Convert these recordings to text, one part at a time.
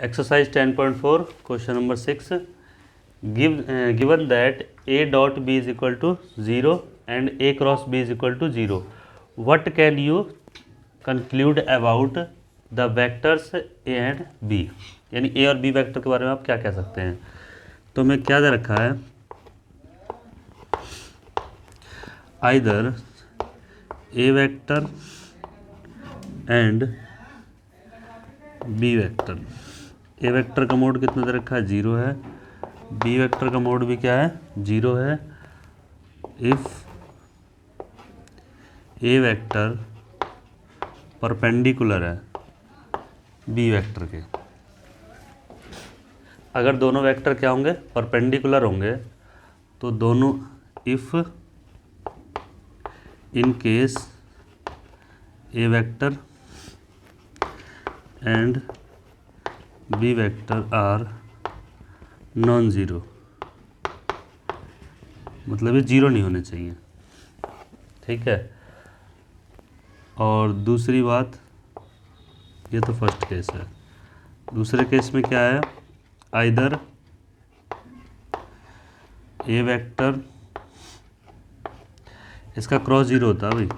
Exercise 10.4 question number 6 given that a dot b is equal to 0 and a cross b is equal to 0, what can you conclude about the vectors a and b? यानी a और b vector के बारे में आप क्या कह सकते हैं। तो मैं क्या दे रखा है, either a vector and b vector. a vector का मोड कितना दे रखा है, 0 है। b वेक्टर का मोड भी क्या है, 0 है। इफ a वेक्टर परपेंडिकुलर है b वेक्टर के, अगर दोनों वेक्टर क्या होंगे, परपेंडिकुलर होंगे, तो दोनों if in case a vector and b vector are non zero, मतलब ये जीरो नहीं होने चाहिए, ठीक है। और दूसरी बात, ये तो फर्स्ट केस है। दूसरे केस में क्या है, आइदर ए वेक्टर, इसका क्रॉस जीरो होता है भाई,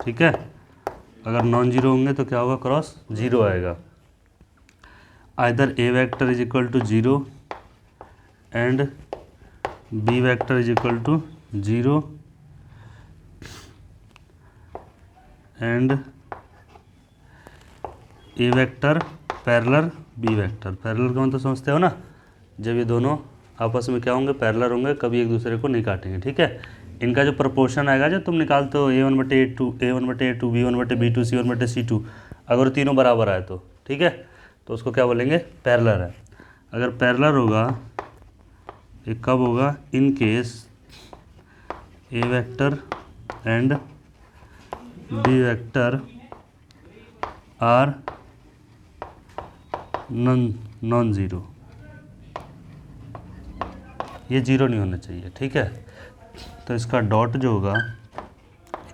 ठीक है। अगर नॉन जीरो होंगे तो क्या होगा, क्रॉस जीरो आएगा। Either A vector is equal to zero and B vector is equal to zero and A vector parallel B vector. Parallel का मतलब समझते हो ना, जब ये दोनों आपस में क्या होंगे, पैरेलल होंगे, कभी एक दूसरे को नहीं काटेंगे, ठीक है। इनका जो प्रपोर्शन आएगा, जो तुम निकालते हो a1/a2, a1/a2, b1/b2, c1/c2, अगर तीनों बराबर आए तो ठीक है, तो उसको क्या बोलेंगे, पैरेलल है। अगर पैरेलल होगा, ये कब होगा, in case A vector and B vector are non zero, ये जीरो नहीं होना चाहिए, ठीक है। तो इसका डॉट जो होगा,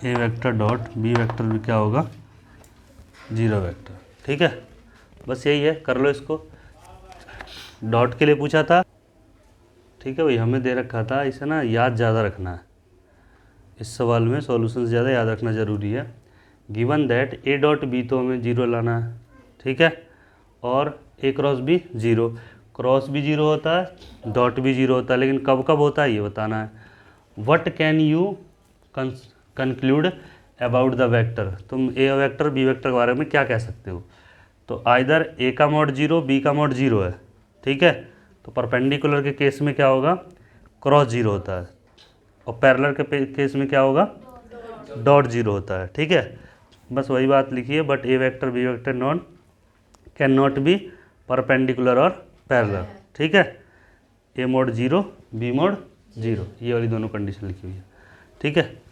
ए वेक्टर डॉट बी वेक्टर भी क्या होगा, जीरो वेक्टर, ठीक है। बस यही है, कर लो इसको। डॉट के लिए पूछा था, ठीक है भाई, हमें दे रखा था, इसे ना याद ज़्यादा रखना है, इस सवाल में सॉल्यूशन ज़्यादा याद रखना ज़रूरी है। Given that A dot B, तो हमें जीरो लाना है, ठीक है। और A cross B zero, cross भी जीरो होता है, डॉट भी जीरो होता है, लेकिन कब कब होता है ये बताना है। What can you conclude about the vector, तुम ए वेक्टर बी वेक्टर के बारे में क्या कह सकते हो। तो आइदर ए का मोड जीरो, बी का मोड जीरो है, ठीक है। तो परपेंडिकुलर के केस में क्या होगा, क्रॉस जीरो होता है, और पैरेलल के केस में क्या होगा, डॉट जीरो होता है, ठीक है। बस वही बात लिखी है, but a vector b vector non can not be perpendicular और पैरेलल, ठीक है। A mod zero, b mod zero, ये वाली दोनों कंडीशन लिखी हुई है, ठीक है।